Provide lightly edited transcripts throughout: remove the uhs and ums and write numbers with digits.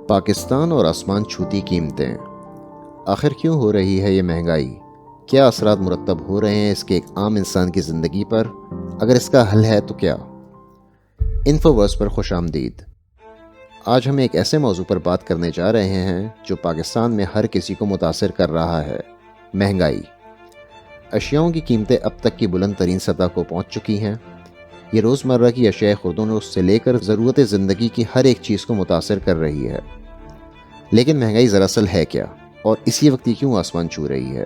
پاکستان اور آسمان چھوتی قیمتیں، آخر کیوں ہو رہی ہے یہ مہنگائی؟ کیا اثرات مرتب ہو رہے ہیں اس کے ایک عام انسان کی زندگی پر؟ اگر اس کا حل ہے تو کیا؟ انفوورس پر خوش آمدید۔ آج ہم ایک ایسے موضوع پر بات کرنے جا رہے ہیں جو پاکستان میں ہر کسی کو متاثر کر رہا ہے: مہنگائی۔ اشیاؤں کی قیمتیں اب تک کی بلند ترین سطح کو پہنچ چکی ہیں۔ یہ روزمرہ کی اشیاء خوردونوش سے لے کر ضرورت زندگی کی ہر ایک چیز کو متاثر کر رہی ہے۔ لیکن مہنگائی دراصل ہے کیا، اور اسی وقت یہ کیوں آسمان چھو رہی ہے؟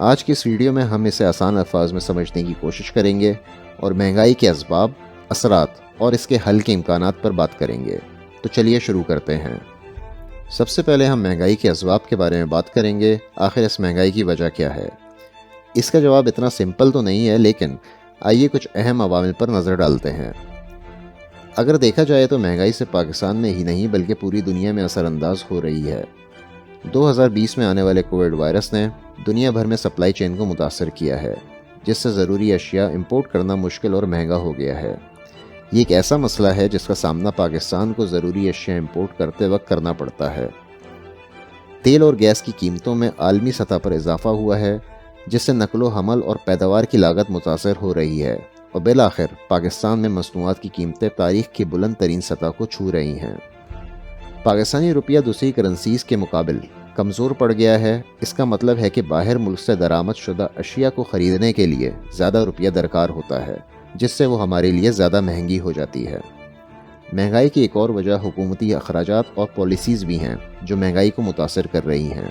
آج کی اس ویڈیو میں ہم اسے آسان الفاظ میں سمجھنے کی کوشش کریں گے اور مہنگائی کے اسباب، اثرات اور اس کے حل کے امکانات پر بات کریں گے۔ تو چلیے شروع کرتے ہیں۔ سب سے پہلے ہم مہنگائی کے اسباب کے بارے میں بات کریں گے۔ آخر اس مہنگائی کی وجہ کیا ہے؟ اس کا جواب اتنا سمپل تو نہیں ہے، لیکن آئیے کچھ اہم عوامل پر نظر ڈالتے ہیں۔ اگر دیکھا جائے تو مہنگائی سے پاکستان میں ہی نہیں بلکہ پوری دنیا میں اثر انداز ہو رہی ہے۔ 2020 میں آنے والے کووڈ وائرس نے دنیا بھر میں سپلائی چین کو متاثر کیا ہے، جس سے ضروری اشیاء امپورٹ کرنا مشکل اور مہنگا ہو گیا ہے۔ یہ ایک ایسا مسئلہ ہے جس کا سامنا پاکستان کو ضروری اشیاء امپورٹ کرتے وقت کرنا پڑتا ہے۔ تیل اور گیس کی قیمتوں میں عالمی سطح پر اضافہ ہوا ہے، جس سے نقل و حمل اور پیداوار کی لاگت متاثر ہو رہی ہے، اور بالآخر پاکستان میں مصنوعات کی قیمتیں تاریخ کی بلند ترین سطح کو چھو رہی ہیں۔ پاکستانی روپیہ دوسری کرنسیز کے مقابل کمزور پڑ گیا ہے۔ اس کا مطلب ہے کہ باہر ملک سے درآمد شدہ اشیاء کو خریدنے کے لیے زیادہ روپیہ درکار ہوتا ہے، جس سے وہ ہمارے لیے زیادہ مہنگی ہو جاتی ہے۔ مہنگائی کی ایک اور وجہ حکومتی اخراجات اور پالیسیز بھی ہیں جو مہنگائی کو متاثر کر رہی ہیں،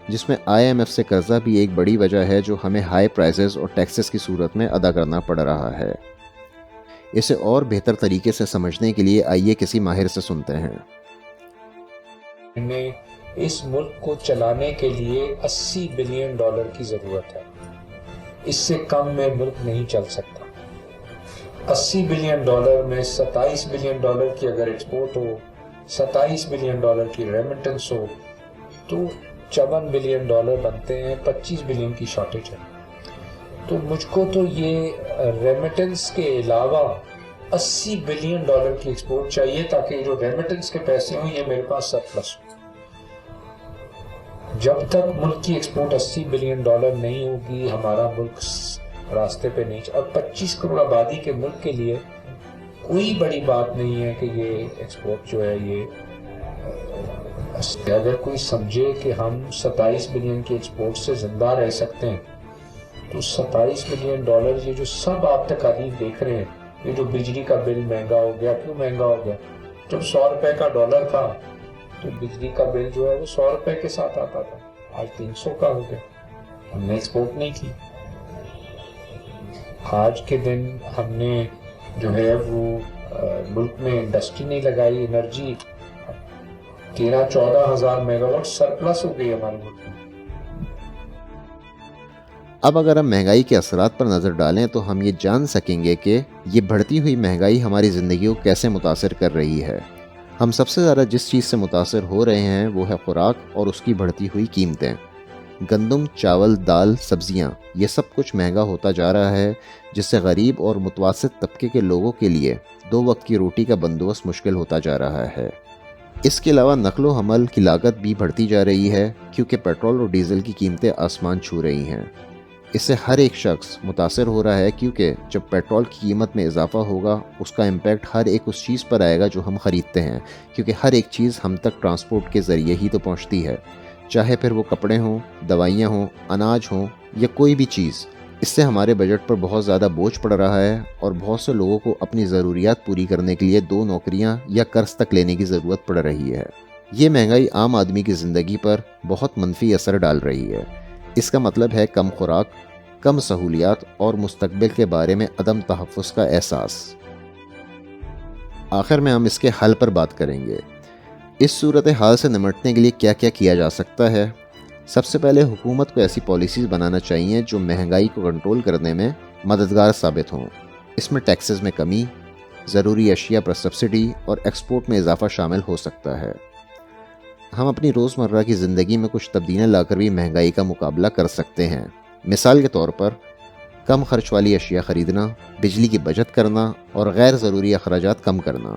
جس میں IMF سے قرضہ بھی ایک بڑی وجہ ہے جو ہمیں ہائی پرائسز اور ٹیکسز کی صورت میں ادا کرنا پڑ رہا ہے۔ اسے اور بہتر طریقے سے سمجھنے کے لیے آئیے کسی ماہر سے سنتے ہیں۔ ہمیں اس ملک کو چلانے کے لیے $80 بلین کی ضرورت ہے۔ اس سے کم میں ملک نہیں چل سکتا۔ $80 بلین میں $27 بلین کی اگر ایکسپورٹ ہو، $27 بلین کی ریمیٹنس ہو، تو $54 بلین بنتے ہیں۔ 25 بلین کی شارٹیج ہے۔ تو مجھ کو تو یہ ریمیٹنس کے علاوہ $80 بلین کی ایکسپورٹ چاہیے، تاکہ جو ریمیٹنس کے پیسے ہوں یہ میرے پاس سرپلس ہو۔ جب تک ملک کی ایکسپورٹ $80 بلین نہیں ہوگی، ہمارا ملک راستے پہ نہیں۔ اب 25 کروڑ آبادی کے ملک کے لیے کوئی بڑی بات نہیں ہے کہ یہ ایکسپورٹ جو ہے یہ اگر کوئی سمجھے کہ ہم $27 بلین کی ایکسپورٹ سے زندہ رہ سکتے ہیں، تو $27 بلین یہ جو سب آپ تکالیف دیکھ رہے ہیں، یہ جو بجلی کا بل مہنگا ہو گیا، کیوں مہنگا ہو گیا؟ جب $100 کا ڈالر تھا تو بجلی کا بل جو ہے وہ $100 کے ساتھ آتا تھا، آج 300 کا ہو گیا۔ ہم نے ایکسپورٹ نہیں کی۔ آج کے دن ہم نے جو ہے وہ ملک میں انڈسٹری نہیں لگائی، انرجی 13-14 ہزار میگا واٹ سرپلس ہو گئی ہمارے ملک میں۔ اب اگر ہم مہنگائی کے اثرات پر نظر ڈالیں تو ہم یہ جان سکیں گے کہ یہ بڑھتی ہوئی مہنگائی ہماری زندگی کو کیسے متاثر کر رہی ہے۔ ہم سب سے زیادہ جس چیز سے متاثر ہو رہے ہیں وہ ہے خوراک اور اس کی بڑھتی ہوئی قیمتیں۔ گندم، چاول، دال، سبزیاں، یہ سب کچھ مہنگا ہوتا جا رہا ہے، جس سے غریب اور متوسط طبقے کے لوگوں کے لیے 2 وقت کی روٹی کا بندوبست مشکل ہوتا جا رہا ہے۔ اس کے علاوہ نقل و حمل کی لاگت بھی بڑھتی جا رہی ہے، کیونکہ پیٹرول اور ڈیزل کی قیمتیں آسمان چھو رہی ہیں۔ اس سے ہر ایک شخص متاثر ہو رہا ہے، کیونکہ جب پیٹرول کی قیمت میں اضافہ ہوگا اس کا امپیکٹ ہر ایک اس چیز پر آئے گا جو ہم خریدتے ہیں، کیونکہ ہر ایک چیز ہم تک ٹرانسپورٹ کے ذریعے ہی تو پہنچتی ہے، چاہے پھر وہ کپڑے ہوں، دوائیاں ہوں، اناج ہوں یا کوئی بھی چیز۔ اس سے ہمارے بجٹ پر بہت زیادہ بوجھ پڑ رہا ہے، اور بہت سے لوگوں کو اپنی ضروریات پوری کرنے کے لیے 2 نوکریاں یا قرض تک لینے کی ضرورت پڑ رہی ہے۔ یہ مہنگائی عام آدمی کی زندگی پر بہت منفی اثر ڈال رہی ہے۔ اس کا مطلب ہے کم خوراک، کم سہولیات اور مستقبل کے بارے میں عدم تحفظ کا احساس۔ آخر میں ہم اس کے حل پر بات کریں گے۔ اس صورتحال سے نمٹنے کے لیے کیا کیا کیا جا سکتا ہے؟ سب سے پہلے حکومت کو ایسی پالیسیز بنانا چاہیے جو مہنگائی کو کنٹرول کرنے میں مددگار ثابت ہوں۔ اس میں ٹیکسز میں کمی، ضروری اشیاء پر سبسڈی اور ایکسپورٹ میں اضافہ شامل ہو سکتا ہے۔ ہم اپنی روزمرہ کی زندگی میں کچھ تبدیلیاں لا کر بھی مہنگائی کا مقابلہ کر سکتے ہیں۔ مثال کے طور پر کم خرچ والی اشیاء خریدنا، بجلی کی بچت کرنا اور غیر ضروری اخراجات کم کرنا۔